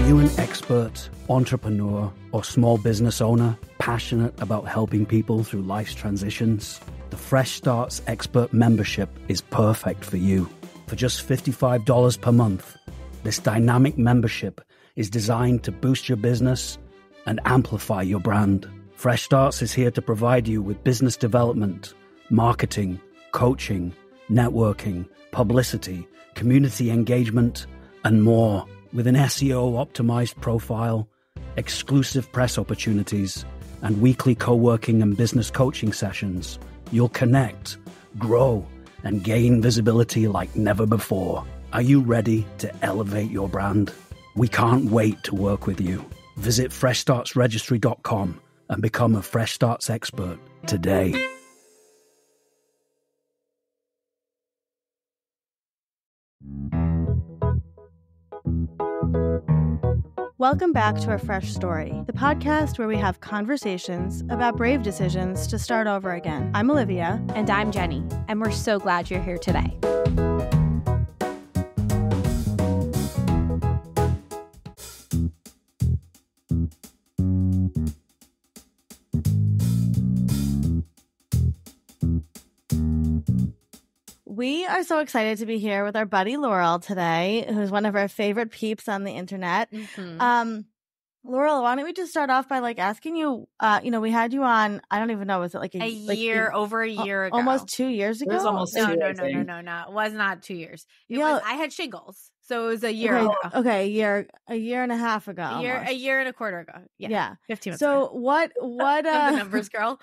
Are you an expert, entrepreneur, or small business owner passionate about helping people through life's transitions? The Fresh Starts Expert membership is perfect for you. For just $55 per month, this dynamic membership is designed to boost your business and amplify your brand. Fresh Starts is here to provide you with business development, marketing, coaching, networking, publicity, community engagement, and more. With an SEO-optimized profile, exclusive press opportunities, and weekly co-working and business coaching sessions, you'll connect, grow, and gain visibility like never before. Are you ready to elevate your brand? We can't wait to work with you. Visit freshstartsregistry.com and become a Fresh Starts expert today. Welcome back to A Fresh Story, the podcast where we have conversations about brave decisions to start over again. I'm Olivia. And I'm Jenny, and we're so glad you're here today. We are so excited to be here with our buddy Laurel today, who's one of our favorite peeps on the internet. Mm-hmm. Laurel, why don't we just start off by asking you, we had you on, I don't even know, was it over a year ago? Almost 2 years ago? It was almost No. two, It was not 2 years. I had shingles, so it was a year okay, ago. Okay, a year and a half ago. A year and a quarter ago. Yeah. 15 months So ago. what the numbers, girl.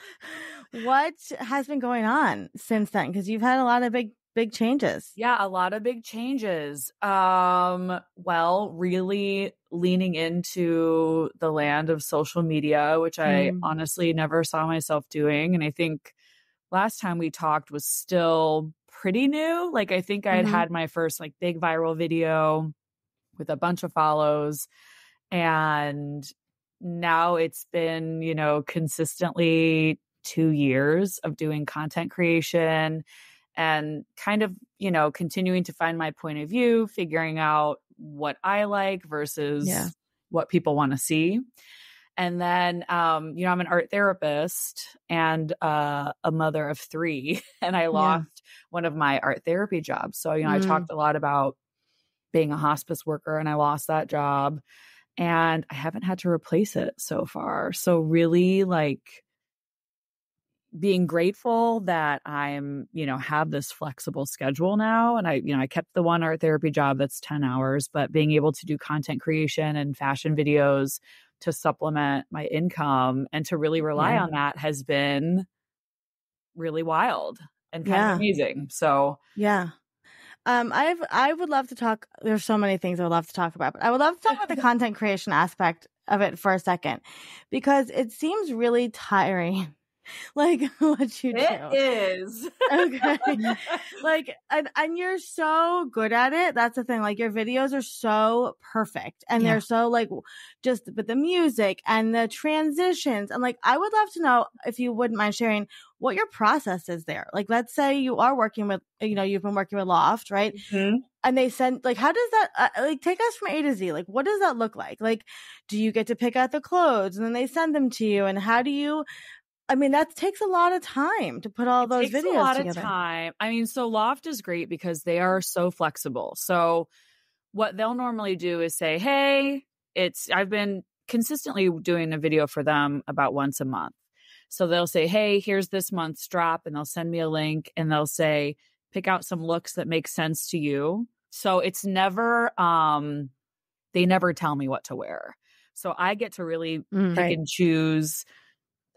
What has been going on since then? Because you've had a lot of big changes. Yeah, a lot of big changes. Well, really leaning into the land of social media, which I honestly never saw myself doing. And I think last time we talked was still pretty new. I think I had my first big viral video with a bunch of follows. And now it's been, consistently 2 years of doing content creation and kind of, continuing to find my point of view, figuring out what I like versus what people want to see. And then, I'm an art therapist and a mother of 3, and I lost one of my art therapy jobs. So, I talked a lot about being a hospice worker, and I lost that job, and I haven't had to replace it so far. So really being grateful that I'm, have this flexible schedule now. And I kept the one art therapy job that's 10 hours, but being able to do content creation and fashion videos to supplement my income and to really rely on that has been really wild and kind of amazing. So, I would love to talk. There's so many things I would love to talk about, but I would love to talk about the content creation aspect of it for a second, because it seems really tiring. What you do. It is. Okay. And you're so good at it. That's the thing. Your videos are so perfect, and they're so but the music and the transitions. And I would love to know, if you wouldn't mind sharing, what your process is there. Let's say you are working with, you've been working with Loft, right? Mm-hmm. And they send, how does that, take us from A to Z? What does that look like? Do you get to pick out the clothes and then they send them to you? And how do you, that takes a lot of time to put all those videos together. It takes a lot of time. So Loft is great because they are so flexible. So what they'll normally do is say, hey, I've been consistently doing a video for them about once a month. So they'll say, hey, here's this month's drop, and they'll send me a link, and they'll say, pick out some looks that make sense to you. So it's never, they never tell me what to wear. So I get to really pick and choose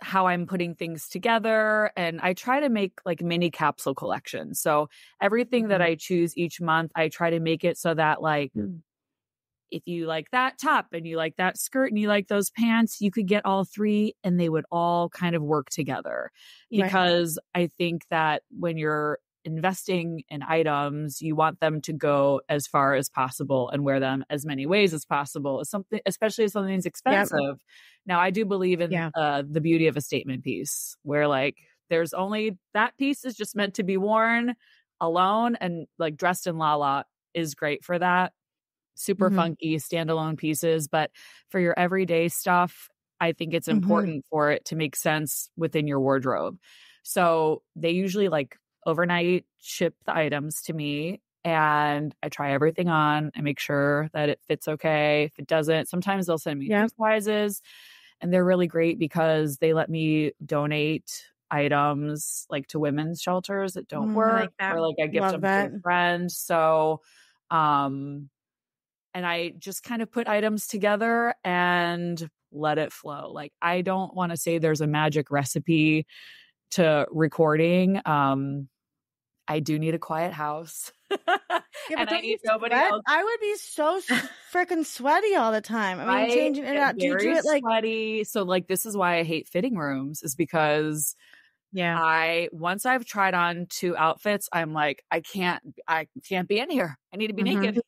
how I'm putting things together. And I try to make mini capsule collections. So everything that I choose each month, I try to make it so that if you like that top and you like that skirt and you like those pants, you could get all 3 and they would all kind of work together. Because I think that when you're investing in items, you want them to go as far as possible and wear them as many ways as possible, especially if something's expensive. Now, I do believe in the beauty of a statement piece, where there's only that piece is just meant to be worn alone, and dressed in La La is great for that. super funky standalone pieces. But for your everyday stuff, I think it's important for it to make sense within your wardrobe. So they usually like overnight ship the items to me, and I try everything on and make sure that it fits okay. If it doesn't, sometimes they'll send me two sizes, and they're really great because they let me donate items like to women's shelters that don't work, or like I gift them to a friend. So, and I just kind of put items together and let it flow. Like, I don't want to say there's a magic recipe to recording. I do need a quiet house. And I need nobody else. I would be so freaking sweaty all the time. I mean, changing it out. Do you do it like sweaty? So like, this is why I hate fitting rooms, is because once I've tried on 2 outfits, I'm like, I can't be in here. I need to be naked.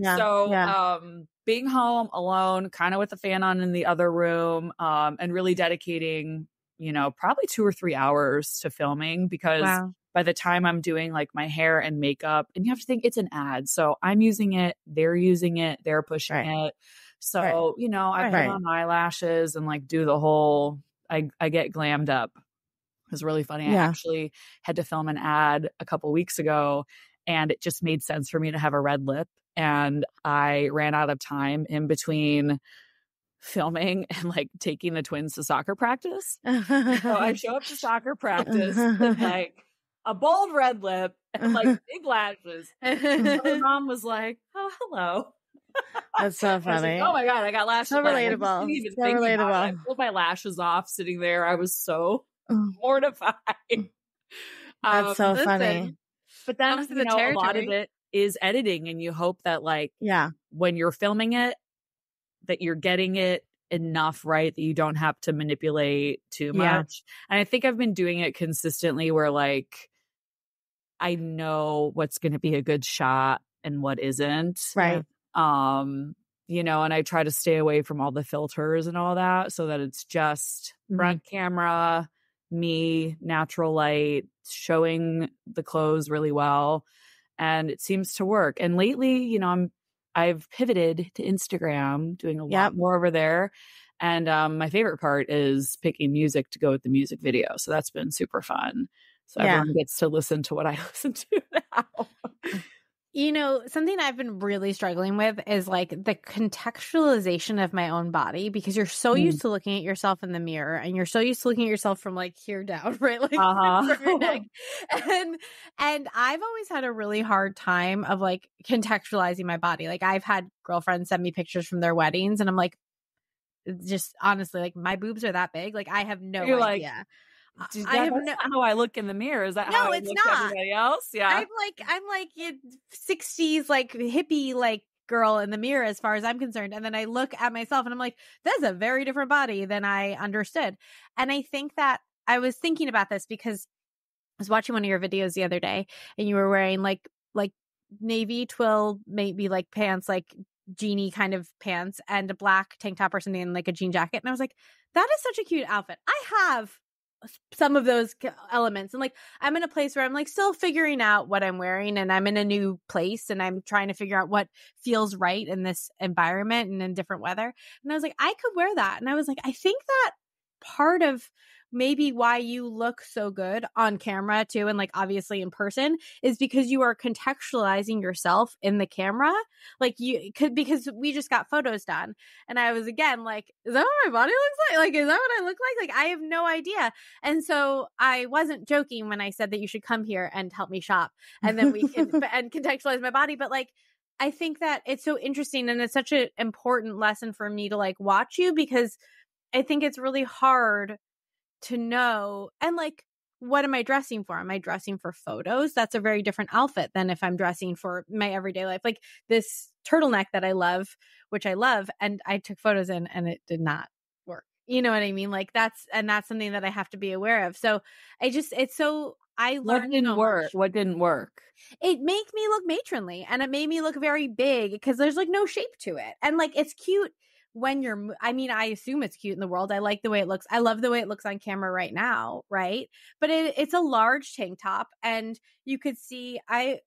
So being home alone, kind of with the fan on in the other room, and really dedicating, probably 2 or 3 hours to filming, because by the time I'm doing like my hair and makeup, and you have to think it's an ad. So I'm using it, they're using it, they're pushing it. So, I put on eyelashes and like do the whole, I get glammed up. It was really funny. I actually had to film an ad a couple weeks ago, and it just made sense for me to have a red lip. And I ran out of time in between filming and like taking the twins to soccer practice. So I show up to soccer practice with like a bold red lip and like big lashes. So my mom was like, "Oh, hello." That's so funny. Like, oh my God, I got lashes. So relatable. So relatable. I pulled my lashes off sitting there. I was so mortified. That's so funny. But then, a lot of it is editing, and you hope that like, when you're filming it, that you're getting it enough right that you don't have to manipulate too much. And I think I've been doing it consistently where like, I know what's going to be a good shot and what isn't. Right. And I try to stay away from all the filters and all that, so that it's just front camera, me, natural light, showing the clothes really well. And it seems to work. And lately, I've pivoted to Instagram, doing a lot more over there. And my favorite part is picking music to go with the music video. So that's been super fun. So everyone gets to listen to what I listen to now. Something I've been really struggling with is like the contextualization of my own body, because you're so used to looking at yourself in the mirror, and you're so used to looking at yourself from like here down, right? Like from your neck. And I've always had a really hard time of like contextualizing my body. Like, I've had girlfriends send me pictures from their weddings, and I'm like, just honestly, like, my boobs are that big. Like, I have no idea. Like, that's not how I look in the mirror. Is that how I look to everybody else? Yeah. I'm like 60s, like hippie, like girl in the mirror as far as I'm concerned. And then I look at myself and I'm like, that's a very different body than I understood. And I think that I was thinking about this because I was watching one of your videos the other day, and you were wearing like navy twill, maybe like pants, like jeany kind of pants, and a black tank top or something, and like a jean jacket. And I was like, that is such a cute outfit. I have some of those elements, and like, I'm in a place where I'm like still figuring out what I'm wearing, and I'm in a new place, and I'm trying to figure out what feels right in this environment and in different weather. And I was like, I could wear that. And I was like, I think that part of maybe why you look so good on camera too, and like obviously in person, is because you are contextualizing yourself in the camera. Like, you could, because we just got photos done, and I was again like, is that what my body looks like? Like, is that what I look like? Like, I have no idea. And so I wasn't joking when I said that you should come here and help me shop, and then we can and contextualize my body. But like, I think that it's so interesting, and it's such an important lesson for me to like watch you, because I think it's really hard to know. And like, what am I dressing for? Am I dressing for photos? That's a very different outfit than if I'm dressing for my everyday life. Like this turtleneck that I love, which I love, and I took photos in, and it did not work. You know what I mean? Like, that's something that I have to be aware of. So I learned what didn't work. What didn't work? It made me look matronly, and it made me look very big, because there's like no shape to it. And like, it's cute when I assume it's cute in the world. I like the way it looks. I love the way it looks on camera right now. Right. But it's a large tank top, and you could see, I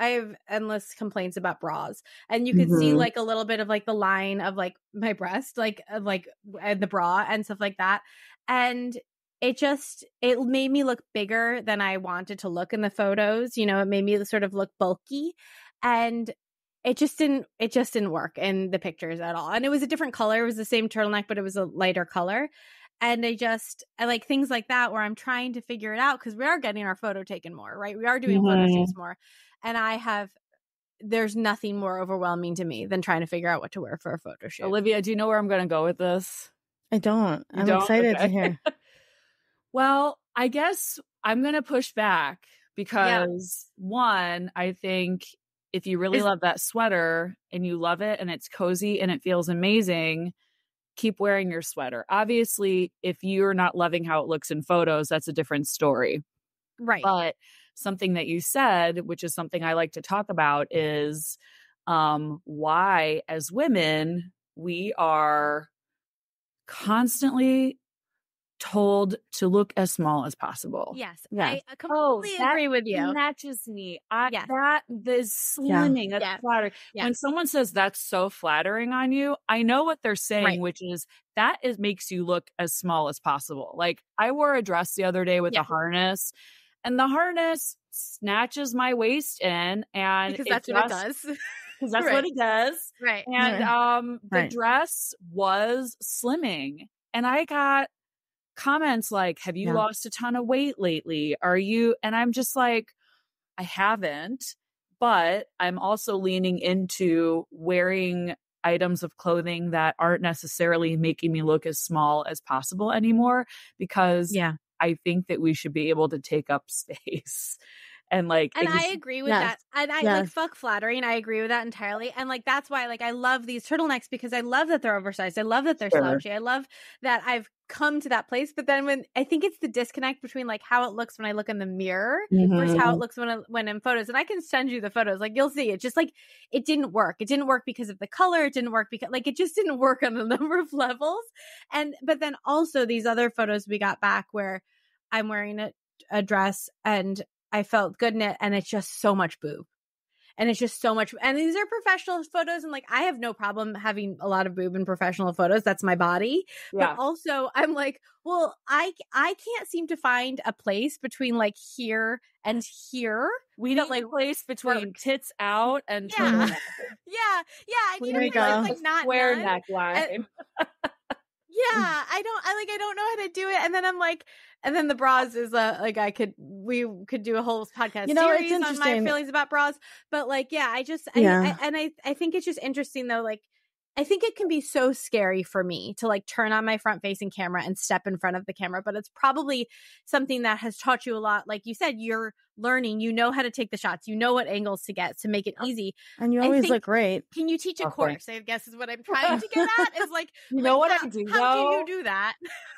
have endless complaints about bras, and you could see like a little bit of like the line of like my breast, like of like the bra and stuff like that. And it made me look bigger than I wanted to look in the photos. You know, it made me sort of look bulky, and it just didn't work in the pictures at all. And it was a different color. It was the same turtleneck, but it was a lighter color. And I like things like that where I'm trying to figure it out, because we are getting our photo taken more, right? We are doing photo shoots more. And there's nothing more overwhelming to me than trying to figure out what to wear for a photo shoot. Olivia, do you know where I'm going to go with this? I don't. I'm excited to hear. Well, I guess I'm going to push back because one, I think if you really love that sweater and you love it and it's cozy and it feels amazing, keep wearing your sweater. Obviously, if you're not loving how it looks in photos, that's a different story. Right. But something that you said, which is something I like to talk about, is why as women, we are constantly told to look as small as possible. Yes. I completely agree with you. Matches me. That is slimming. That's flattering. Yes. When someone says that's so flattering on you, I know what they're saying, which is makes you look as small as possible. Like I wore a dress the other day with a harness, and the harness snatches my waist in, and because that's what it does. Because that's what it does. Right. And the dress was slimming, and I got comments like, have you lost a ton of weight lately? And I'm just like, I haven't, but I'm also leaning into wearing items of clothing that aren't necessarily making me look as small as possible anymore, because I think that we should be able to take up space. And I agree with that. And I like fuck flattering. I agree with that entirely. And like, that's why like I love these turtlenecks, because I love that they're oversized. I love that they're slouchy. I love that I've come to that place. But then when I think it's the disconnect between like how it looks when I look in the mirror versus how it looks when in photos. And I can send you the photos. Like you'll see it just like it didn't work. It didn't work because of the color. It didn't work because like it just didn't work on a number of levels. But then also these other photos we got back where I'm wearing a dress and I felt good in it, and it's just so much boob. And it's just so much. And these are professional photos. And like, I have no problem having a lot of boob in professional photos. That's my body. Yeah. But also I'm like, well, I can't seem to find a place between like here and here. We need like place between tits out and turtleneck. I need a place that's like not square neckline. I don't know how to do it. And then I'm like, and then the bras is we could do a whole podcast series on my feelings about bras. But like, I think it's just interesting though. Like, I think it can be so scary for me to like turn on my front facing camera and step in front of the camera, but it's probably something that has taught you a lot. Like you said, you're learning, you know how to take the shots, you know what angles to get to make it easy. And you always look great. Can you teach a course? I guess is what I'm trying to get at is like, what I do how do you do that?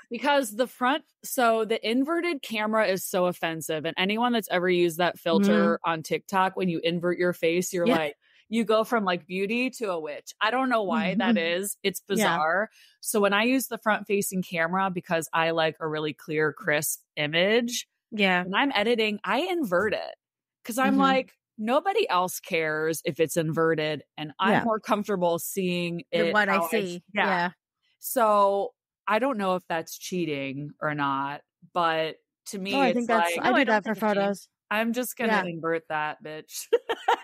Because the inverted camera is so offensive. And anyone that's ever used that filter on TikTok, when you invert your face, you're like, you go from like beauty to a witch. I don't know why that is. It's bizarre. So when I use the front facing camera, because I like a really clear, crisp image. Yeah. When I'm editing, I invert it. Cause I'm like, nobody else cares if it's inverted. And I'm more comfortable seeing it. What I see. Yeah. So I don't know if that's cheating or not, but to me, I think that's, I do that for photos. I'm just going to invert that bitch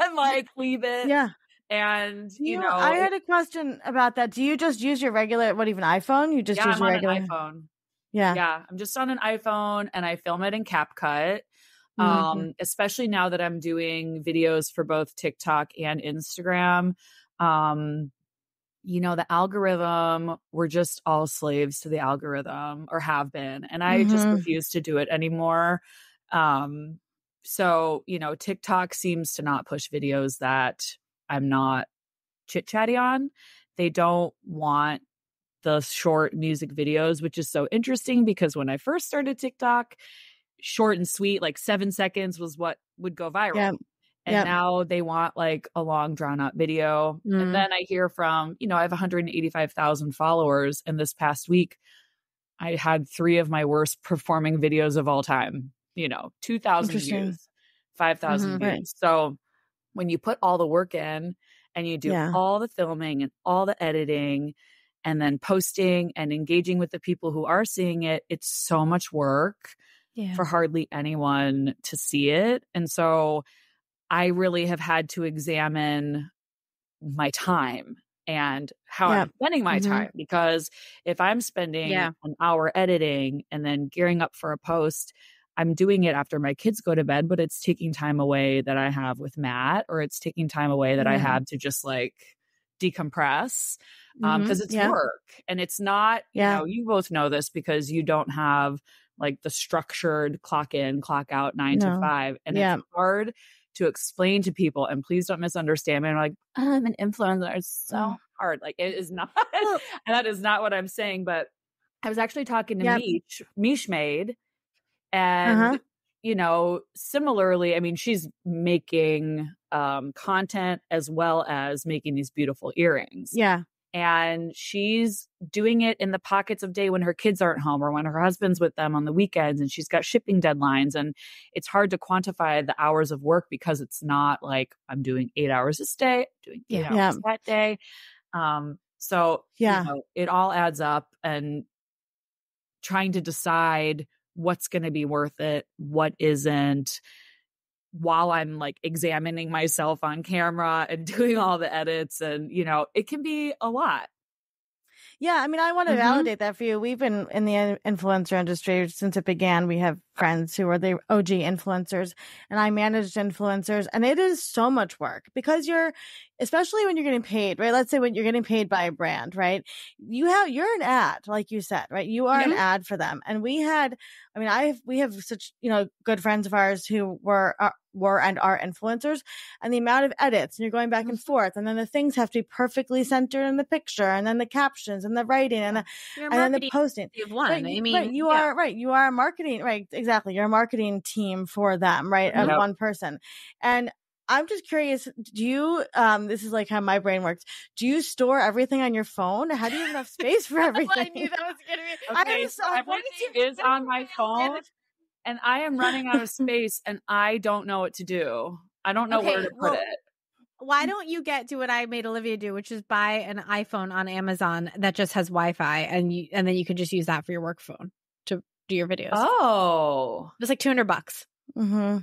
and like leave it. Yeah. And I had a question about that. Do you just use your regular, iPhone? You just use your regular iPhone. Yeah. Yeah. I'm just on an iPhone and I film it in CapCut. Especially now that I'm doing videos for both TikTok and Instagram. The algorithm, we're just all slaves to the algorithm, or have been. And I just refuse to do it anymore. So, TikTok seems to not push videos that I'm not chit-chatty on. They don't want the short music videos, which is so interesting because when I first started TikTok, short and sweet, like 7 seconds was what would go viral. Yeah. And now they want like a long drawn out video. And then I hear from, I have 185,000 followers. And this past week, I had 3 of my worst performing videos of all time. 2,000 views, 5,000 views. So when you put all the work in and you do all the filming and all the editing and then posting and engaging with the people who are seeing it, it's so much work for hardly anyone to see it. And so I really have had to examine my time and how I'm spending my time, because if I'm spending an hour editing and then gearing up for a post, I'm doing it after my kids go to bed, but it's taking time away that I have with Matt, or it's taking time away that I have to just like decompress, because it's work, and it's not, you know, you both know this because you don't have like the structured clock in, clock out 9 to 5. And it's hard to explain to people, and please don't misunderstand me. I'm like, I'm an influencer. It's so hard. Like, it is not, and that is not what I'm saying. But I was actually talking to Mish Made, and you know, similarly, I mean, she's making content as well as making these beautiful earrings. Yeah. And she's doing it in the pockets of day when her kids aren't home or when her husband's with them on the weekends, and she's got shipping deadlines, and it's hard to quantify the hours of work because it's not like I'm doing 8 hours this day, doing 8 hours that day. So, you know, it all adds up, and trying to decide what's going to be worth it, what isn't, while I'm like examining myself on camera and doing all the edits, and, you know, it can be a lot. Yeah, I mean, I want to validate that for you. We've been in the influencer industry since it began. We have friends who are the OG influencers, and I managed influencers, and it is so much work because especially when you're getting paid, right? Let's say when you're getting paid by a brand, right? You're an ad, like you said, right? You are an ad for them. And we have such, you know, good friends of ours who were and are influencers, and the amount of edits, and you're going back and forth, and then the things have to be perfectly centered in the picture, and then the captions and the writing and then the posting. You've won. Right, I mean, you are right. You are a marketing, right? Exactly. You're a marketing team for them, right? Of one person. And I'm just curious, do you, this is like how my brain works. Do you store everything on your phone? How do you have enough space for everything? I knew that was going to be. Okay, so everything is on my phone, and I am running out of space, and I don't know what to do. I don't know where to put it. Why don't you do what I made Olivia do, which is buy an iPhone on Amazon that just has Wi-Fi, and then you can just use that for your work phone to do your videos. Oh, it's like $200. Mm-hmm.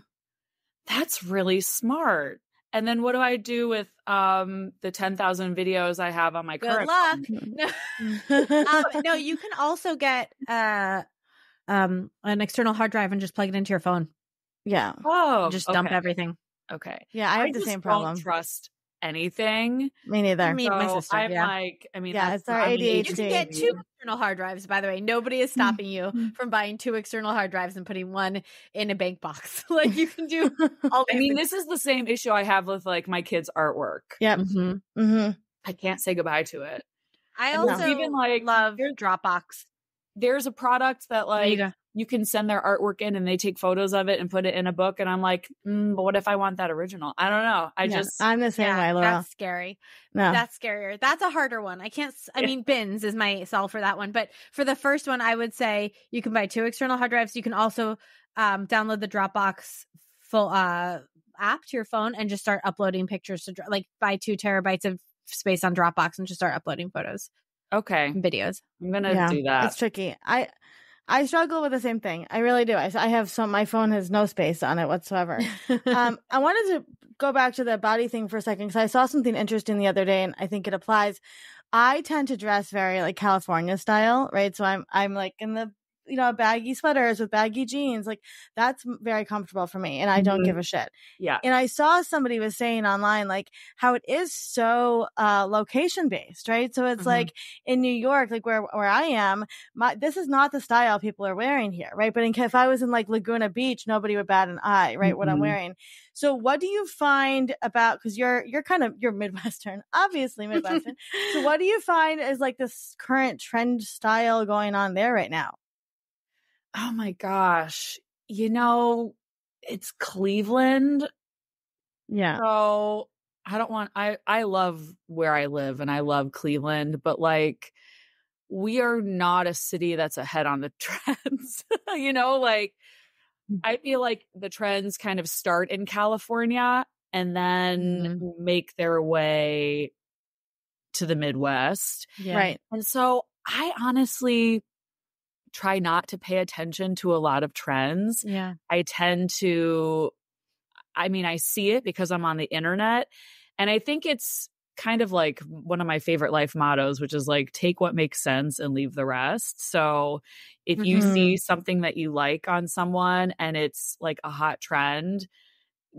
That's really smart. And then what do I do with the 10,000 videos I have on my current phone? No, you can also get an external hard drive and just plug it into your phone. Yeah. Oh, just dump everything. Okay. Yeah, I have the same problem. Don't trust anything. Me neither. My sister. I'm like, I mean, it's our ADHD. You can get 2 external hard drives, by the way. Nobody is stopping you from buying 2 external hard drives and putting one in a bank box. Like, you can do all I mean, this is the same issue I have with like my kids' artwork. Yep. I can't say goodbye to it. I also even like love Dropbox. There's a product that like you can send their artwork in and they take photos of it and put it in a book. And I'm like, but what if I want that original? I don't know. I'm the same way, Laurel. That's scary. No. That's scarier. That's a harder one. I mean, Bins is my solve for that one. But for the first one, I would say you can buy 2 external hard drives. You can also download the Dropbox full app to your phone and just start uploading pictures to like buy 2 terabytes of space on Dropbox and just start uploading photos. Okay. And videos. I'm going to do that. It's tricky. I struggle with the same thing. I really do. I have my phone has no space on it whatsoever. I wanted to go back to the body thing for a second because I saw something interesting the other day, and I think it applies. I tend to dress very like California style, right? So I'm like in the, you know, baggy sweaters with baggy jeans. Like, that's very comfortable for me, and I don't give a shit. Yeah. And I saw somebody was saying online, like, how it is so location based, right? So it's like in New York, like where I am, this is not the style people are wearing here, right? But if I was in like Laguna Beach, nobody would bat an eye, right? What I'm wearing. So what do you find about, because you're Midwestern, obviously Midwestern. So what do you find is like this current trend style going on there right now? Oh my gosh. You know, it's Cleveland. Yeah. So I love where I live and I love Cleveland, but like, we are not a city that's ahead on the trends. You know, like, I feel like the trends kind of start in California and then make their way to the Midwest. Yeah. Right. And so I honestly try not to pay attention to a lot of trends. Yeah. I tend to, I see it because I'm on the internet. And I think it's kind of like one of my favorite life mottos, which is like, take what makes sense and leave the rest. So if you see something that you like on someone and it's like a hot trend,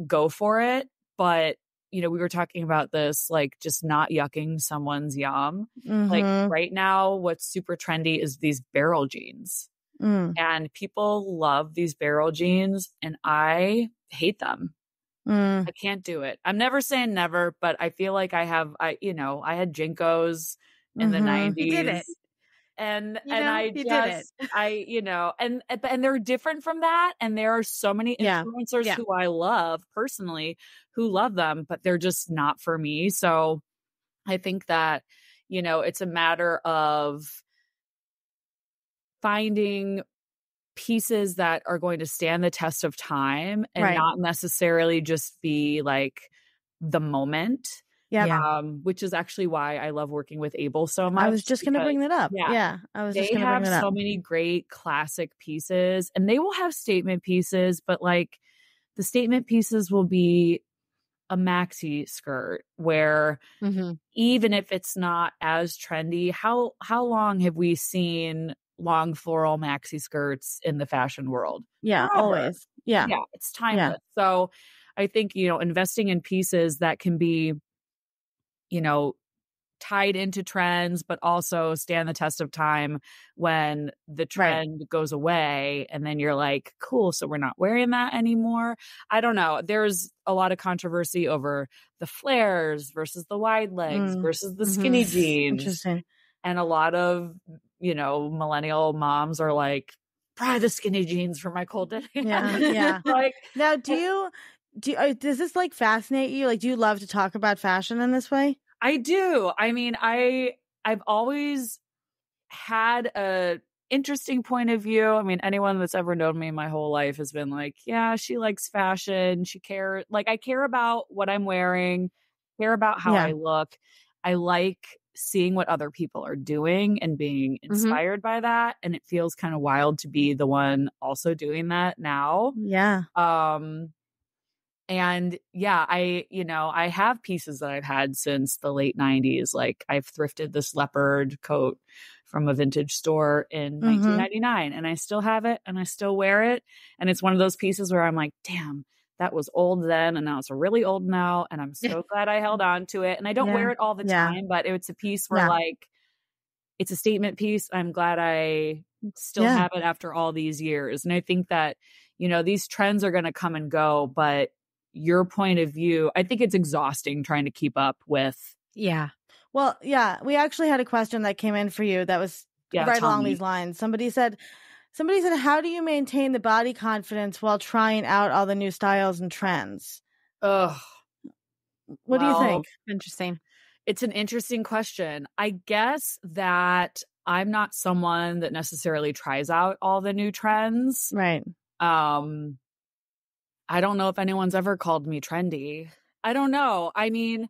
go for it. But, we were talking about this, like just not yucking someone's yum. Like right now, what's super trendy is these barrel jeans. And people love these barrel jeans and I hate them. I can't do it. I'm never saying never, but I feel like I had Jinkos in the 90s. You did it. And you did it. And they're different from that. And there are so many influencers who I love personally who love them, but they're just not for me. So I think that, it's a matter of finding pieces that are going to stand the test of time and not necessarily just be like the moment. Yeah. Which is actually why I love working with Able so much. I was just going to bring that up. Yeah. I was just going to bring that up. They have so many great classic pieces and they will have statement pieces, but like the statement pieces will be a maxi skirt where even if it's not as trendy, how long have we seen long floral maxi skirts in the fashion world? Yeah, Forever. always. Yeah. Yeah, it's timeless. So I think, investing in pieces that can be, tied into trends, but also stand the test of time when the trend goes away. And then you're like, cool, so we're not wearing that anymore. I don't know. There's a lot of controversy over the flares versus the wide legs versus the skinny jeans. Interesting. And a lot of, millennial moms are like, try the skinny jeans for my cold day. Yeah. Like, now, does this like fascinate you? Like, do you love to talk about fashion in this way? I do. I've always had a interesting point of view. I mean, anyone that's ever known me my whole life has been like, yeah, she likes fashion. I care about what I'm wearing, care about how I look. I like seeing what other people are doing and being inspired by that. And it feels kind of wild to be the one also doing that now. Yeah. And I have pieces that I've had since the late 90s. Like I've thrifted this leopard coat from a vintage store in 1999 and I still have it and I still wear it. And it's one of those pieces where I'm like, damn, that was old then and now it's really old now. And I'm so glad I held on to it. And I don't wear it all the time, but it's a piece where like, it's a statement piece. I'm glad I still have it after all these years. And I think that, these trends are going to come and go, but your point of view, I think it's exhausting trying to keep up with. Yeah. Well, yeah, we actually had a question that came in for you that was right along these lines. Somebody said, how do you maintain the body confidence while trying out all the new styles and trends? Ugh. What do you think? Interesting. It's an interesting question. I guess that I'm not someone that necessarily tries out all the new trends. Right. I don't know if anyone's ever called me trendy. I don't know. I mean,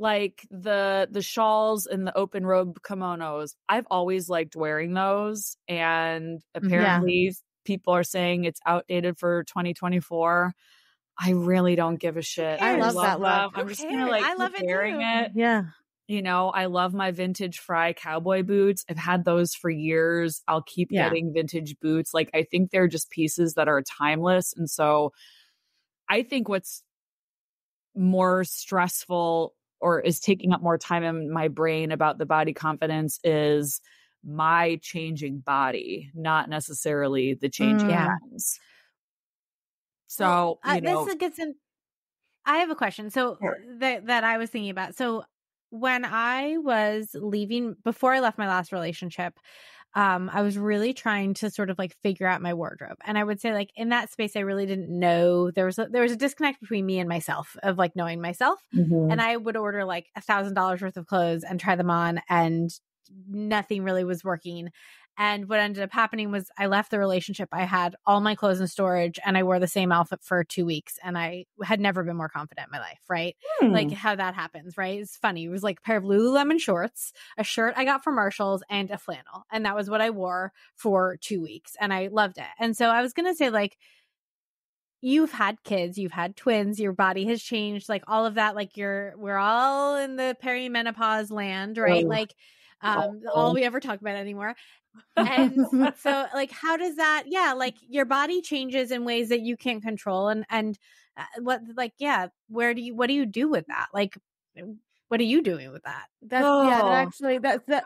like the shawls and the open robe kimonos, I've always liked wearing those. And apparently people are saying it's outdated for 2024. I really don't give a shit. I love that look. I'm just gonna I love wearing it. Yeah. I love my vintage Fry cowboy boots. I've had those for years. I'll keep getting vintage boots. Like I think they're just pieces that are timeless. And so I think what's more stressful or is taking up more time in my brain about the body confidence is my changing body, not necessarily the changing trends. So, this gets in. I have a question. So that I was thinking about. So when I was leaving, before I left my last relationship, I was really trying to sort of like figure out my wardrobe. And I would say like in that space, I really didn't know there was a disconnect between me and myself of like knowing myself. And I would order like $1,000 worth of clothes and try them on and nothing really was working. And what ended up happening was I left the relationship. I had all my clothes in storage and I wore the same outfit for 2 weeks. And I had never been more confident in my life, right? Like how that happens, right? It's funny. It was like a pair of Lululemon shorts, a shirt I got from Marshall's, and a flannel. And that was what I wore for 2 weeks. And I loved it. And so I was going to say, like, you've had kids, you've had twins, your body has changed, like all of that. Like we're all in the perimenopause land, right? Like, all we ever talk about anymore. And so like, how does that, like your body changes in ways that you can't control. And what do you do with that? Like, what are you doing with that? That's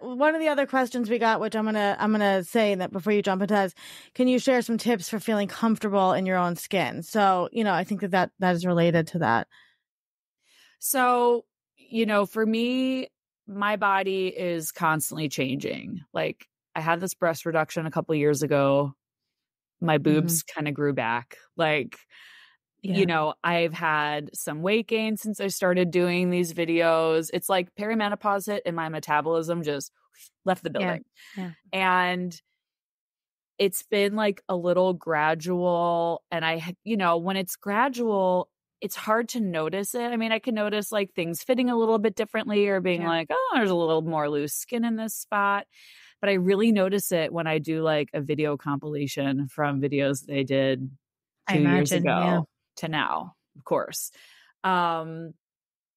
one of the other questions we got, which I'm gonna say that before you jump into that is, can you share some tips for feeling comfortable in your own skin? So, I think that is related to that. So, for me, my body is constantly changing. Like, I had this breast reduction a couple years ago. My boobs kind of grew back. Like, I've had some weight gain since I started doing these videos. It's like perimenopause hit and my metabolism just left the building. Yeah. And it's been like a little gradual. And when it's gradual, it's hard to notice it. I mean, I can notice like things fitting a little bit differently or being like, oh, there's a little more loose skin in this spot. But I really notice it when I do like a video compilation from videos they did 2 years ago to now, of course. And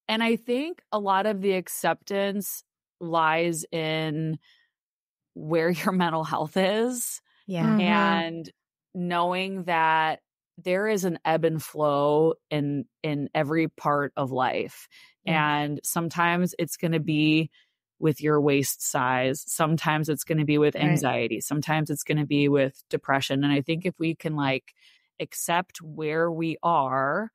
I think a lot of the acceptance lies in where your mental health is. Yeah. And knowing that there is an ebb and flow in every part of life. And sometimes it's going to be with your waist size. Sometimes it's going to be with anxiety. Sometimes it's going to be with depression. And I think if we can like accept where we are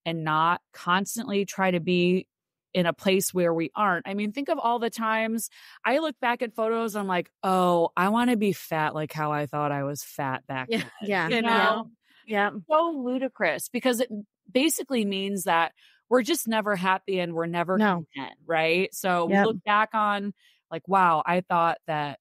and not constantly try to be in a place where we aren't. I mean, think of all the times I look back at photos. I'm like, oh, I want to be fat like how I thought I was fat back then. Yeah. So ludicrous, because it basically means that we're just never happy and we're never content, right? So we look back on like, wow, I thought that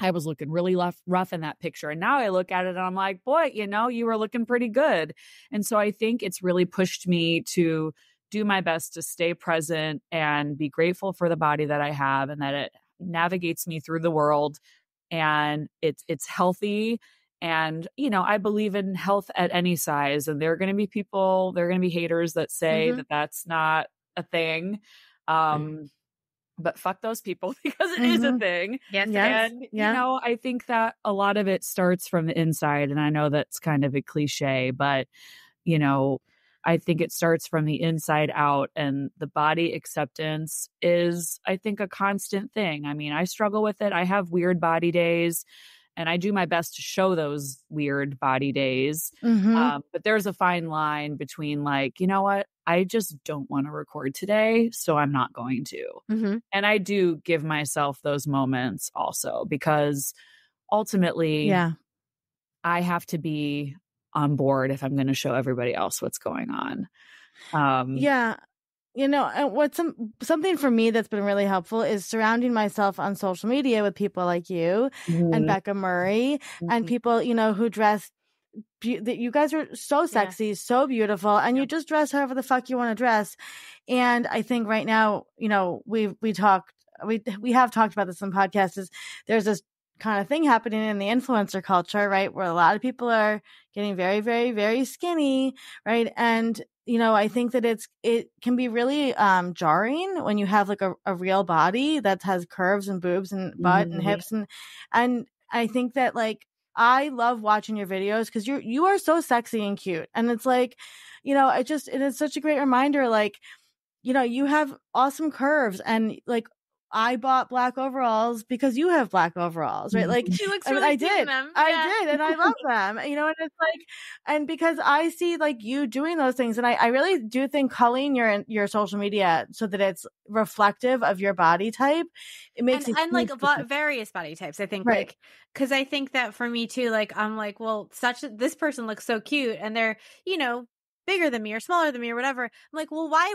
I was looking really rough in that picture. And now I look at it and I'm like, boy, you were looking pretty good. And so I think it's really pushed me to do my best to stay present and be grateful for the body that I have and that it navigates me through the world and it's healthy. And, I believe in health at any size. And there are going to be people, there are going to be haters that say that that's not a thing. But fuck those people because it is a thing. Yes. And, I think that a lot of it starts from the inside. And I know that's kind of a cliche, but, I think it starts from the inside out, and the body acceptance is, I think, a constant thing. I mean, I struggle with it. I have weird body days. And I do my best to show those weird body days. But there's a fine line between like, you know what? I just don't want to record today, so I'm not going to. And I do give myself those moments also because ultimately I have to be on board if I'm going to show everybody else what's going on. What's something for me that's been really helpful is surrounding myself on social media with people like you and Becca Murray and people, who dress that you guys are so sexy, so beautiful, and you just dress however the fuck you want to dress. And I think right now, we have talked about this on podcasts, is there's this kind of thing happening in the influencer culture, right? Where a lot of people are getting very, very, very skinny, right? And I think that it can be really jarring when you have like a real body that has curves and boobs and butt and hips and I think that like I love watching your videos because you are so sexy and cute, and it's like, it is such a great reminder, like, you have awesome curves, and like I bought black overalls because you have black overalls, right? Like she looks really cute in them. I did, and I love them. And it's like, and because I see like you doing those things, and I really do think culling your social media so that it's reflective of your body type, it makes and like various body types. I think, like, because I think that for me too, like I'm like, well, this person looks so cute, and they're bigger than me or smaller than me or whatever. I'm like, well, why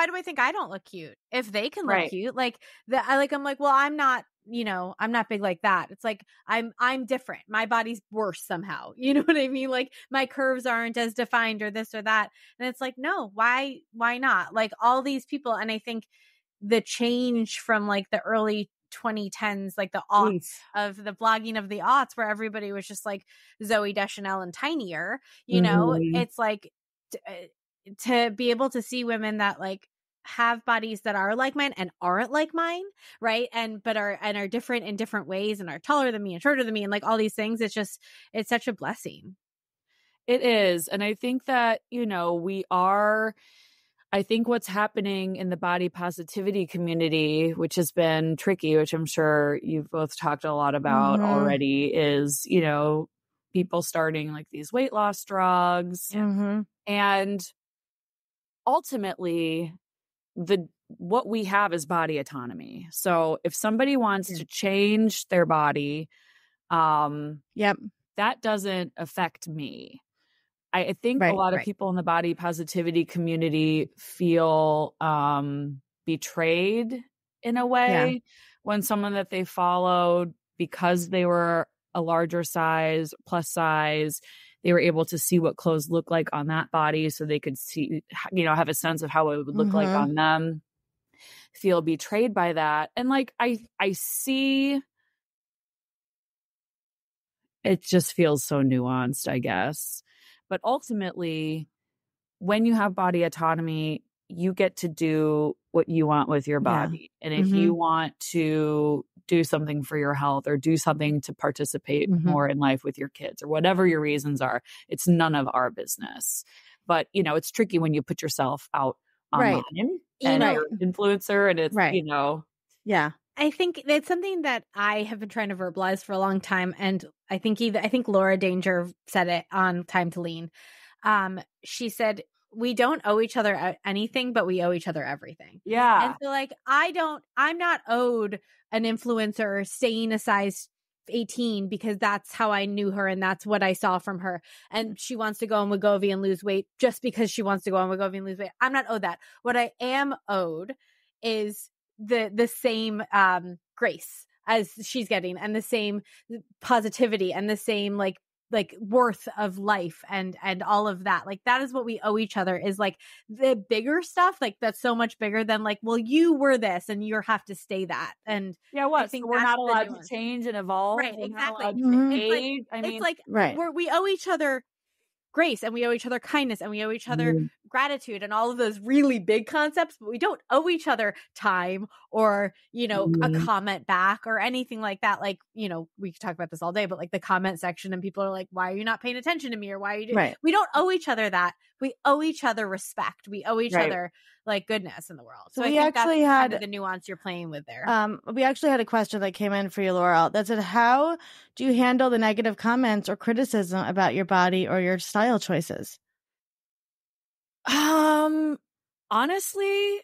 do I think I don't look cute if they can look cute? Like I'm like, well, I'm not, I'm not big like that. It's like, I'm different. My body's worse somehow. You know what I mean? Like my curves aren't as defined or this or that. And it's like, no, why not? Like all these people. And I think the change from like the early 2010s, like the aughts of the blogging of the aughts, where everybody was just like Zooey Deschanel and tinier, it's like to be able to see women that like have bodies that are like mine and aren't like mine, right? But are different in different ways and are taller than me and shorter than me and like all these things. It's such a blessing. It is. And I think that, I think what's happening in the body positivity community, which has been tricky, which I'm sure you've both talked a lot about already, is, people starting like these weight loss drugs. And ultimately, what we have is body autonomy. So if somebody wants to change their body, that doesn't affect me. I think a lot of people in the body positivity community feel betrayed in a way when someone that they followed, because they were a larger size, plus size, they were able to see what clothes look like on that body, so they could see, have a sense of how it would look like on them, feel betrayed by that. And like, I see, it just feels so nuanced, I guess. But ultimately, when you have body autonomy, you get to do what you want with your body. And if you want to do something for your health or do something to participate more in life with your kids or whatever your reasons are, it's none of our business. But, it's tricky when you put yourself out online and you're an influencer and it's, Yeah. I think it's something that I have been trying to verbalize for a long time. And I think Laura Danger said it on Time to Lean. She said, we don't owe each other anything, but we owe each other everything. Yeah. And so like, I'm not owed an influencer staying a size 18 because that's how I knew her and that's what I saw from her. And she wants to go on Wegovy and lose weight just because she wants to go on Wegovy and lose weight. I'm not owed that. What I am owed is the same grace as she's getting, and the same positivity, and the same like worth of life, and all of that. Like that is what we owe each other, is like the bigger stuff, like that's so much bigger than like, well, you were this and you have to stay that. And I think we're not allowed to change and evolve. Right, exactly. It's like we owe each other grace, and we owe each other kindness, and we owe each other gratitude, and all of those really big concepts, but we don't owe each other time or, a comment back or anything like that. Like, we could talk about this all day, but like the comment section and people are like, why are you not paying attention to me? Or why are you doing? We don't owe each other that. We owe each other respect. We owe each other like goodness in the world. So I think actually that's kind of the nuance you're playing with there. We actually had a question that came in for you, Laurel, that said, how do you handle the negative comments or criticism about your body or your style choices? Honestly,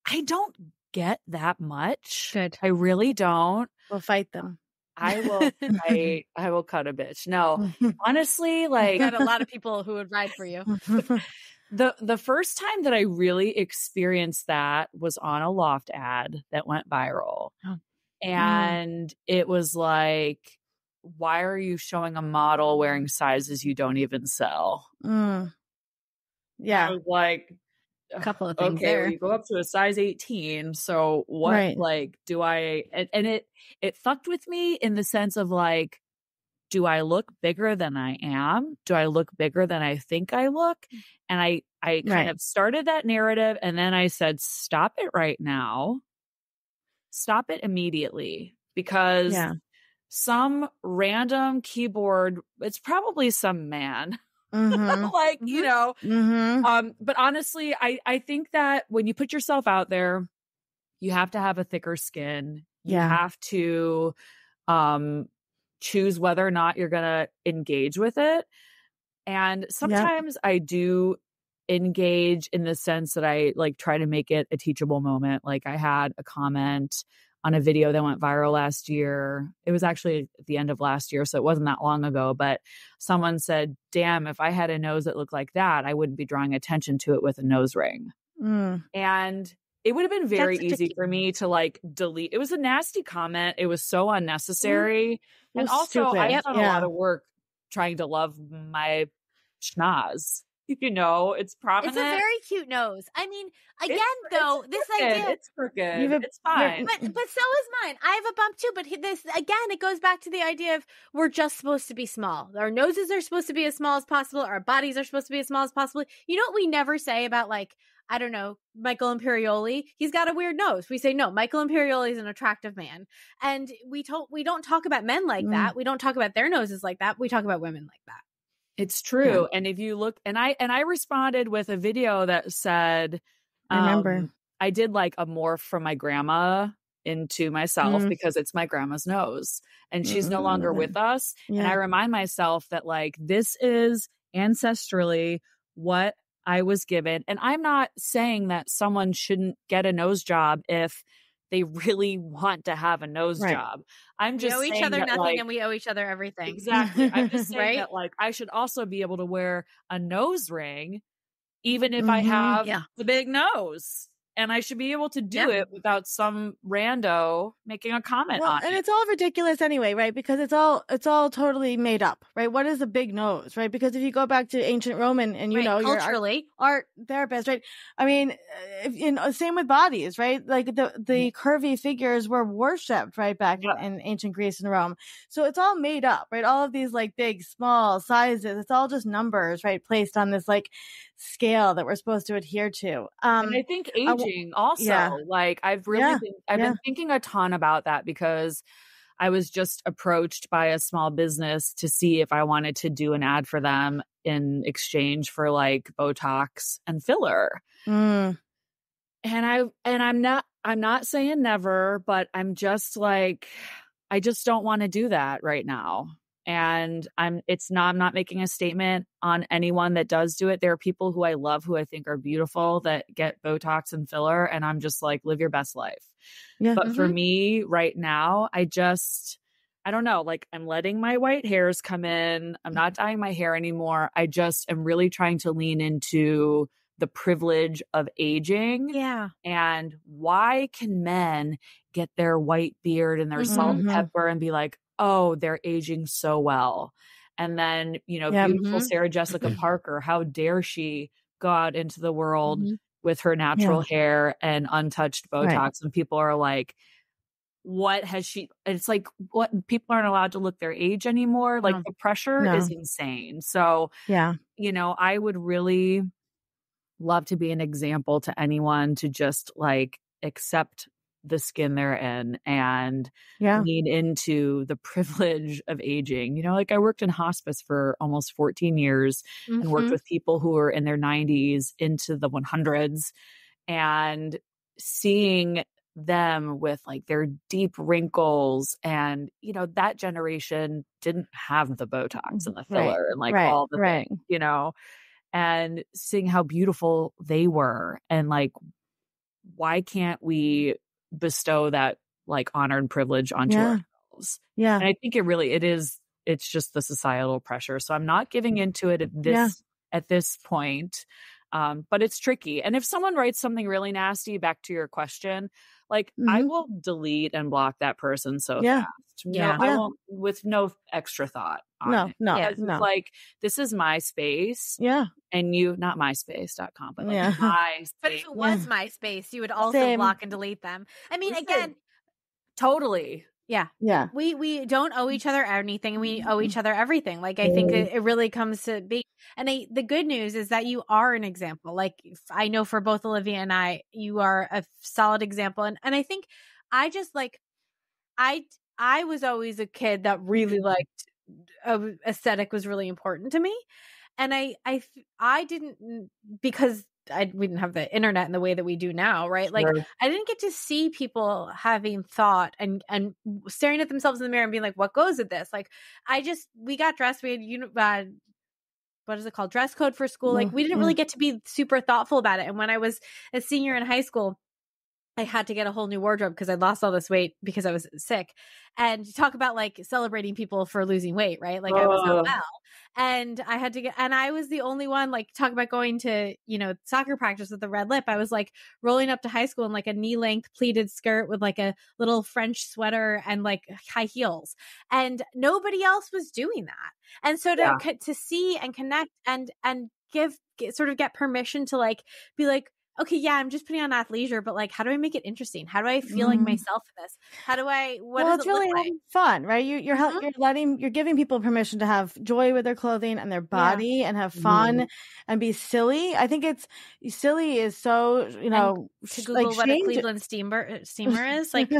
I don't get that much. Good. I really don't. We'll fight them. I will I will cut a bitch. No, honestly, like, got a lot of people who would ride for you. The first time that I really experienced that was on a Loft ad that went viral. And it was like, why are you showing a model wearing sizes you don't even sell? Yeah. I was like, a couple of things okay, there. well, you go up to a size 18. So what, like, do I, and it fucked with me in the sense of like, do I look bigger than I am? Do I look bigger than I think I look? And I kind of started that narrative, and then I said, stop it right now. Stop it immediately, because some random keyboard, it's probably some man. Like, but honestly, I think that when you put yourself out there, you have to have a thicker skin. You have to choose whether or not you're going to engage with it. And sometimes I do engage in the sense that I like try to make it a teachable moment. Like I had a comment on a video that went viral last year. It was actually at the end of last year, so it wasn't that long ago, but someone said, damn, if I had a nose that looked like that, I wouldn't be drawing attention to it with a nose ring. And it would have been very easy for me to like delete. It was a nasty comment. It was so unnecessary. And also, stupid. I've done a lot of work trying to love my schnoz. You know, it's prominent. It's a very cute nose. I mean, again, though, this idea. It's crooked. It's fine. But so is mine. I have a bump too, but this, again, it goes back to the idea of we're just supposed to be small. Our noses are supposed to be as small as possible. Our bodies are supposed to be as small as possible. You know what we never say about, like, I don't know, Michael Imperioli? He's got a weird nose. We say, no, Michael Imperioli is an attractive man. And we don't talk about men like that. We don't talk about their noses like that. We talk about women like that. It's true. And if you look, and I responded with a video that said, I remember I did like a morph from my grandma into myself because it's my grandma's nose and she's no longer with us. And I remind myself that like, this is ancestrally what I was given. And I'm not saying that someone shouldn't get a nose job if they really want to have a nose job. I'm just we owe each other nothing, like, and we owe each other everything. Exactly. I'm just saying that like I should also be able to wear a nose ring, even if I have the big nose. And I should be able to do it without some rando making a comment on it. And it's all ridiculous anyway, right? Because it's all totally made up, right? What is a big nose, right? Because if you go back to ancient Roman and you know, culturally, your art therapist, right? I mean, same with bodies, right? Like the curvy figures were worshipped, right? Back in ancient Greece and Rome. So it's all made up, right? All of these like big, small sizes, it's all just numbers, right? Placed on this like scale that we're supposed to adhere to. And I think aging also, like I've really been thinking a ton about that because I was just approached by a small business to see if I wanted to do an ad for them in exchange for like Botox and filler. And I'm not saying never, but I'm just like, I just don't want to do that right now. And I'm not making a statement on anyone that does do it. There are people who I love, who I think are beautiful, that get Botox and filler. And I'm just like, live your best life. Yeah. But for me right now, I don't know, like I'm letting my white hairs come in. I'm not dyeing my hair anymore. I just am really trying to lean into the privilege of aging. Yeah. And why can men get their white beard and their salt and pepper and be like, oh, they're aging so well. And then, you know, beautiful Sarah Jessica Parker, how dare she go out into the world with her natural hair and untouched Botox. Right. And people are like, what has she, it's like, what, people aren't allowed to look their age anymore. Like the pressure is insane. So, you know, I would really love to be an example to anyone to just like accept the skin they're in and lean into the privilege of aging. You know, like I worked in hospice for almost 14 years and worked with people who were in their 90s into the 100s, and seeing them with like their deep wrinkles, and you know, that generation didn't have the Botox and the filler and like all the things, you know, and seeing how beautiful they were, and like, why can't we bestow that like honor and privilege onto ourselves? And I think it's just the societal pressure. So I'm not giving into it at this point. But it's tricky. And if someone writes something really nasty, back to your question, like I will delete and block that person so fast. I won't, with no extra thought on it. It's like, this is my space. And not myspace.com, but like my space. But if it was MySpace, you would also block and delete them. I mean, again, totally. Yeah. We don't owe each other anything. We owe each other everything. Like, I think it really comes to be. And the good news is that you are an example. Like, I know for both Olivia and I, you are a solid example. And I think I just like, I was always a kid that really liked aesthetic was really important to me. And I didn't, because we didn't have the internet in the way that we do now, right? Like, I didn't get to see people having thought and staring at themselves in the mirror and being like, what goes with this? Like, we got dressed, we had, what is it called? Dress code for school. Like, we didn't really get to be super thoughtful about it. And when I was a senior in high school, I had to get a whole new wardrobe because I lost all this weight because I was sick. And you talk about like celebrating people for losing weight, right? Like I was not well. And I had to get, and I was the only one, like, talk about going to, soccer practice with the red lip. I was like rolling up to high school in like a knee length pleated skirt with like a little French sweater and like high heels. And nobody else was doing that. And so to see and connect and get permission to like, be like, okay, yeah, I'm just putting on athleisure, but like, how do I make it interesting? How do I feel like myself in this? How do I, does it's it really look like? having fun, right? You're giving people permission to have joy with their clothing and their body and have fun and be silly. I think silly is so, to Google like what a Cleveland steamer is like,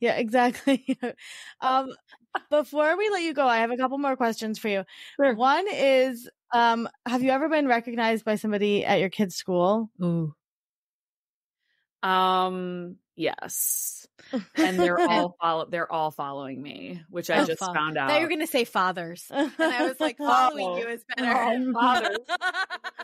yeah, exactly. Before we let you go, I have a couple more questions for you. Sure. One is, have you ever been recognized by somebody at your kid's school? Ooh. Yes. And they're all following me, which I just found out. I thought you were going to say fathers. And I was like, following you is better. Fathers.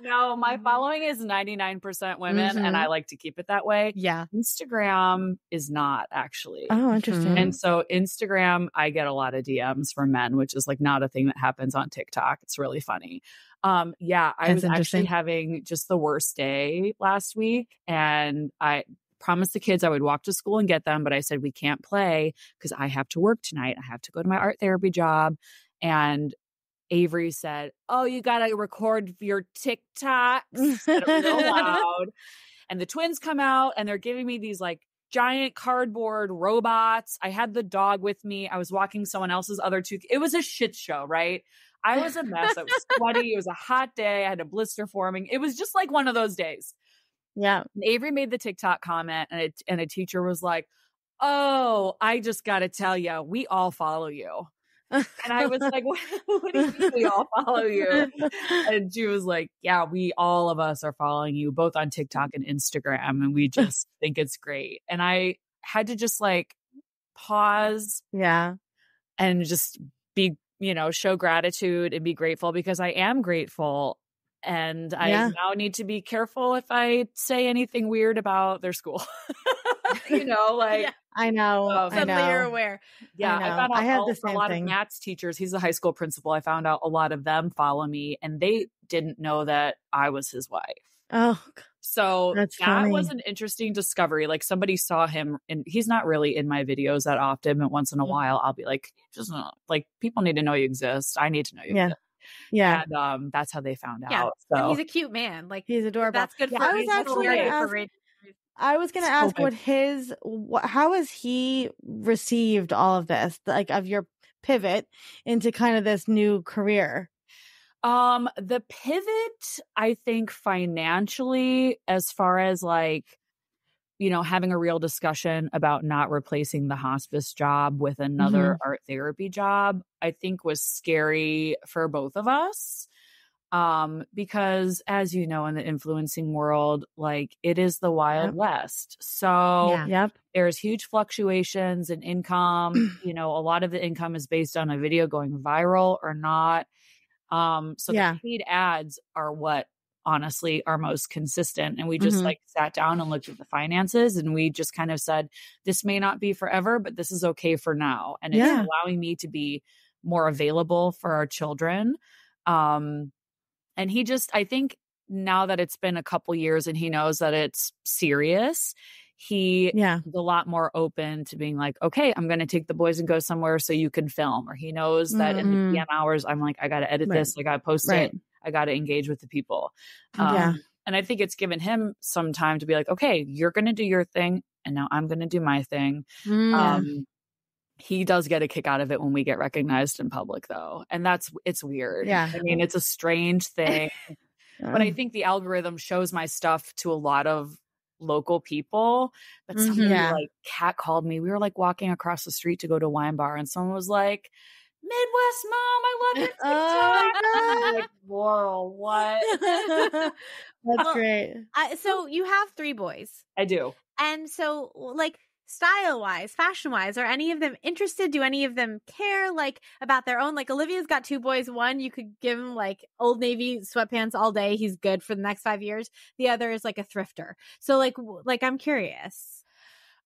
No, my following is 99% women, and I like to keep it that way. Yeah. Instagram is not, actually. Oh, interesting. And so Instagram, I get a lot of DMs from men, which is like not a thing that happens on TikTok. It's really funny. I was actually having just the worst day last week, and I promised the kids I would walk to school and get them, but I said, we can't play because I have to work tonight. I have to go to my art therapy job. And Avery said, oh, you got to record your TikToks real loud. And the twins come out and they're giving me these like giant cardboard robots. I had the dog with me. I was walking someone else's other two. It was a shit show, right? I was a mess. I was sweaty. It was a hot day. I had a blister forming. It was just like one of those days. Yeah. And Avery made the TikTok comment, and a teacher was like, oh, I just got to tell you, we all follow you. And I was like, what do you mean we all follow you? And she was like, yeah, all of us are following you both on TikTok and Instagram. And we just think it's great. And I had to just like pause. Yeah. And just be, show gratitude and be grateful, because I am grateful. And I now need to be careful if I say anything weird about their school. I know. Suddenly you're aware. Yeah, I found out I have the same a lot thing. of Matt's teachers. He's a high school principal. I found out a lot of them follow me, and they didn't know that I was his wife. Oh, so that's that funny. was an interesting discovery. Like, somebody saw him, and he's not really in my videos that often, but once in a while I'll be like, just like, people need to know you exist. I need to know you exist. Yeah. And that's how they found Yeah. out. So And he's a cute man. Like, he's adorable. That's good for I was actually going to ask how has he received all of this, like, of your pivot into kind of this new career? The pivot, I think, financially, as far as like, having a real discussion about not replacing the hospice job with another art therapy job, I think was scary for both of us. Because, as you know, in the influencing world, like, it is the Wild West. So there's huge fluctuations in income. A lot of the income is based on a video going viral or not. So the paid ads are what honestly are most consistent. And we just like sat down and looked at the finances, and we just kind of said, this may not be forever, but this is okay for now. And it's allowing me to be more available for our children. And he just, I think now that it's been a couple years and he knows that it's serious, he is a lot more open to being like, okay, I'm going to take the boys and go somewhere so you can film. Or he knows that in the PM hours, I'm like, I got to edit this. I got to post it. I got to engage with the people. And I think it's given him some time to be like, okay, you're going to do your thing, and now I'm going to do my thing. He does get a kick out of it when we get recognized in public, though. And it's weird. Yeah. I mean, it's a strange thing. But I think the algorithm shows my stuff to a lot of local people. But somebody like Kat called me. We were like walking across the street to go to a wine bar, and someone was like, Midwest Mom, I love your TikTok. I'm like, whoa, what? That's great. So you have 3 boys. I do. And so, like, style wise, fashion wise? Are any of them interested? Do any of them care like about their own? Like Olivia's got two boys. One, you could give him like Old Navy sweatpants all day. He's good for the next 5 years. The other is like a thrifter. So like I'm curious.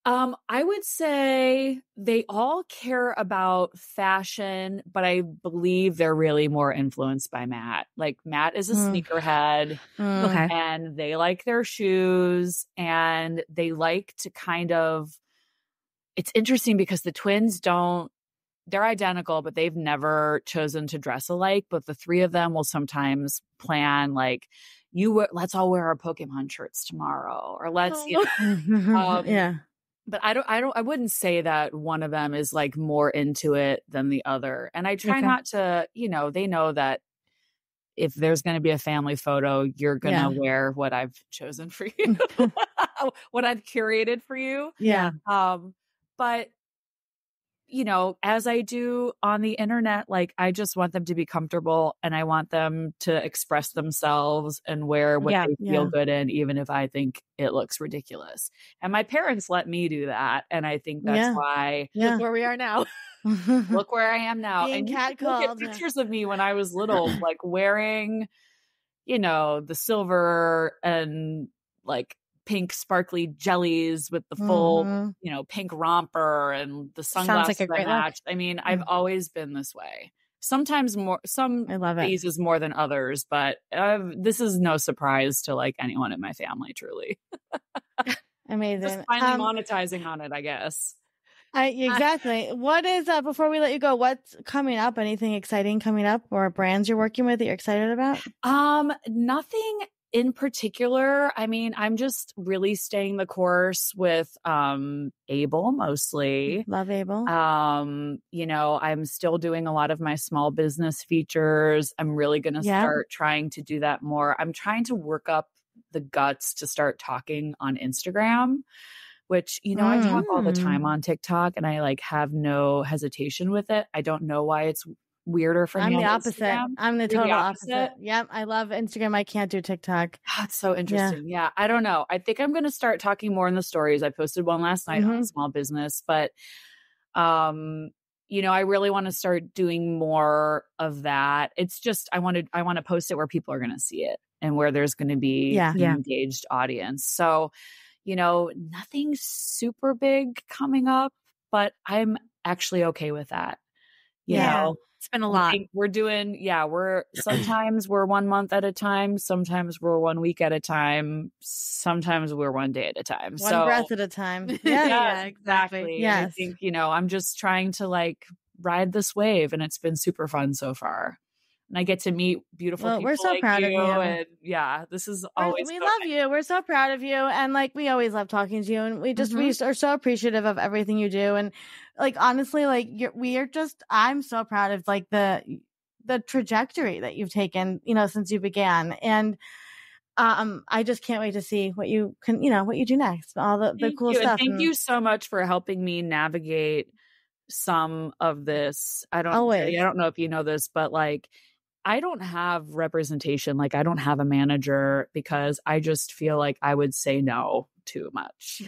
I would say they all care about fashion, but I believe they're really more influenced by Matt. Like Matt is a sneakerhead Okay. and they like their shoes and they like to kind of, it's interesting because the twins they're identical, but they've never chosen to dress alike. But the three of them will sometimes plan like, let's all wear our Pokemon shirts tomorrow, or let's, yeah. But I wouldn't say that one of them is like more into it than the other. And I try not to, they know that if there's going to be a family photo, you're going to wear what I've chosen for you, what I've curated for you. Yeah. But as I do on the internet, like I just want them to be comfortable and I want them to express themselves and wear what they feel good in, even if I think it looks ridiculous. And my parents let me do that. And I think that's why look where we are now. Look where I am now. Being and you catcalled. look at pictures of me when I was little, like wearing, the silver and like pink sparkly jellies with the full, pink romper and the sunglasses like a great that match. I mean, I've always been this way. Sometimes more, some I love it. phases more than others, but this is no surprise to like anyone in my family, truly. Amazing. Just finally monetizing on it, I guess. Exactly. What is before we let you go, what's coming up? Anything exciting coming up or brands you're working with that you're excited about? Nothing in particular. I mean, I'm just really staying the course with Able mostly. Love Able. I'm still doing a lot of my small business features. I'm really going to start trying to do that more. I'm trying to work up the guts to start talking on Instagram, which, I talk all the time on TikTok and I like have no hesitation with it. I don't know why it's weirder for me. I'm the opposite. Instagram. I'm the total opposite. Yep. I love Instagram. I can't do TikTok. That's so interesting. Yeah. I don't know. I think I'm going to start talking more in the stories. I posted one last night on small business, but, I really want to start doing more of that. It's just, I want to post it where people are going to see it and where there's going to be an engaged audience. So, nothing super big coming up, but I'm actually okay with that. You know, it's been a lot. We're doing, sometimes we're 1 month at a time. Sometimes we're 1 week at a time. Sometimes we're 1 day at a time. One breath at a time. Yeah, exactly. Yes. I think, I'm just trying to like ride this wave and it's been super fun so far. And I get to meet beautiful people. We're so like proud of you. And this is always we love you. We're so proud of you. And like, we always love talking to you. And we are so appreciative of everything you do. And like, honestly, like I'm so proud of like the trajectory that you've taken, since you began. And I just can't wait to see what you can, what you do next. All the cool stuff. Thank you so much for helping me navigate some of this. I don't know if you know this, but like, I don't have representation. Like I don't have a manager because I just feel like I would say no too much.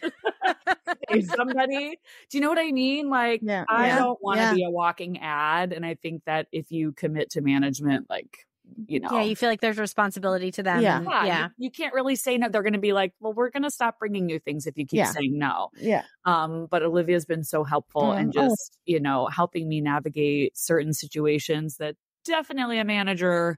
If somebody, do you know what I mean? Like I don't want to be a walking ad. And I think that if you commit to management, like, you feel like there's responsibility to them. You can't really say no. They're going to be like, well, we're going to stop bringing you things if you keep saying no. But Olivia's been so helpful and just, helping me navigate certain situations that definitely a manager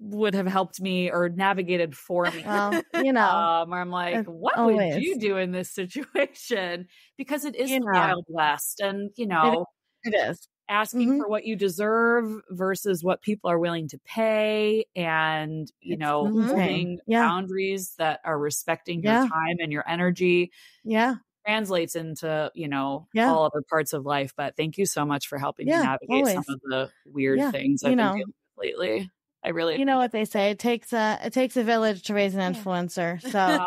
would have helped me or navigated for me. Well, where I'm like, what would you do in this situation? Because it is the Wild West, and it is asking for what you deserve versus what people are willing to pay, and holding boundaries that are respecting your time and your energy. Translates into, all other parts of life. But thank you so much for helping me navigate some of the weird things I've been dealing with lately. I really, what they say, it takes a village to raise an influencer. So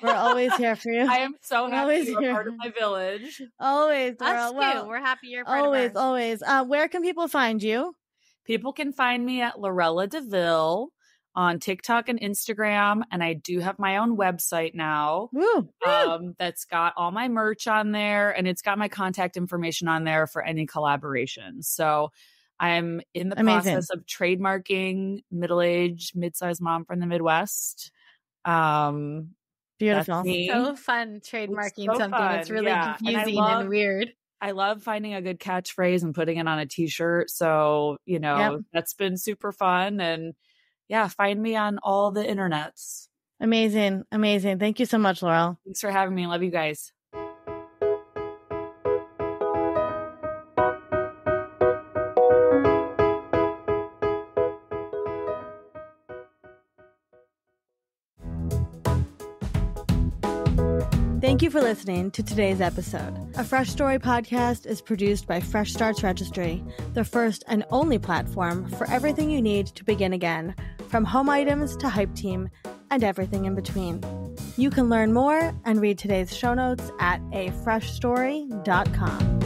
we're always here for you. I am so happy you're a part of my village. Always. Us too. We're happy you're part of ours. Always. Where can people find you? People can find me at Laurel DeVille on TikTok and Instagram. And I do have my own website now that's got all my merch on there, and it's got my contact information on there for any collaborations. So I'm in the process of trademarking middle-aged, mid-sized mom from the Midwest. Beautiful. So fun trademarking something that's really confusing and weird. I love finding a good catchphrase and putting it on a t-shirt. So, that's been super fun. And find me on all the internets. Amazing. Amazing. Thank you so much, Laurel. Thanks for having me. Love you guys. Thank you for listening to today's episode. A Fresh Story podcast is produced by Fresh Starts Registry, the first and only platform for everything you need to begin again, from home items to Hype Team and everything in between. You can learn more and read today's show notes at afreshstory.com.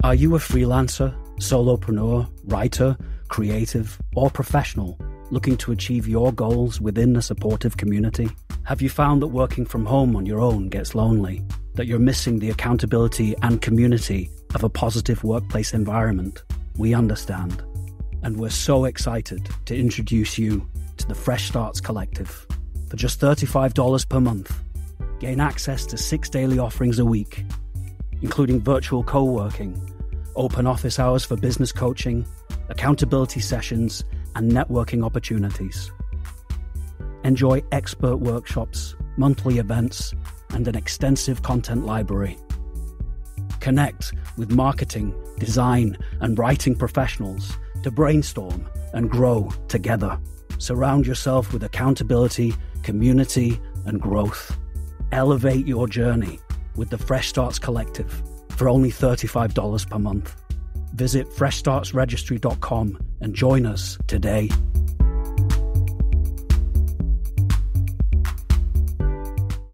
Are you a freelancer, solopreneur, writer, creative, or professional looking to achieve your goals within a supportive community? Have you found that working from home on your own gets lonely? That you're missing the accountability and community of a positive workplace environment? We understand. And we're so excited to introduce you to the Fresh Starts Collective. For just $35 per month, gain access to 6 daily offerings a week, including virtual co-working, open office hours for business coaching, accountability sessions, and networking opportunities. Enjoy expert workshops, monthly events, and an extensive content library. Connect with marketing, design, and writing professionals to brainstorm and grow together. Surround yourself with accountability, community, and growth. Elevate your journey with the Fresh Starts Collective for only $35 per month. Visit freshstartsregistry.com and join us today.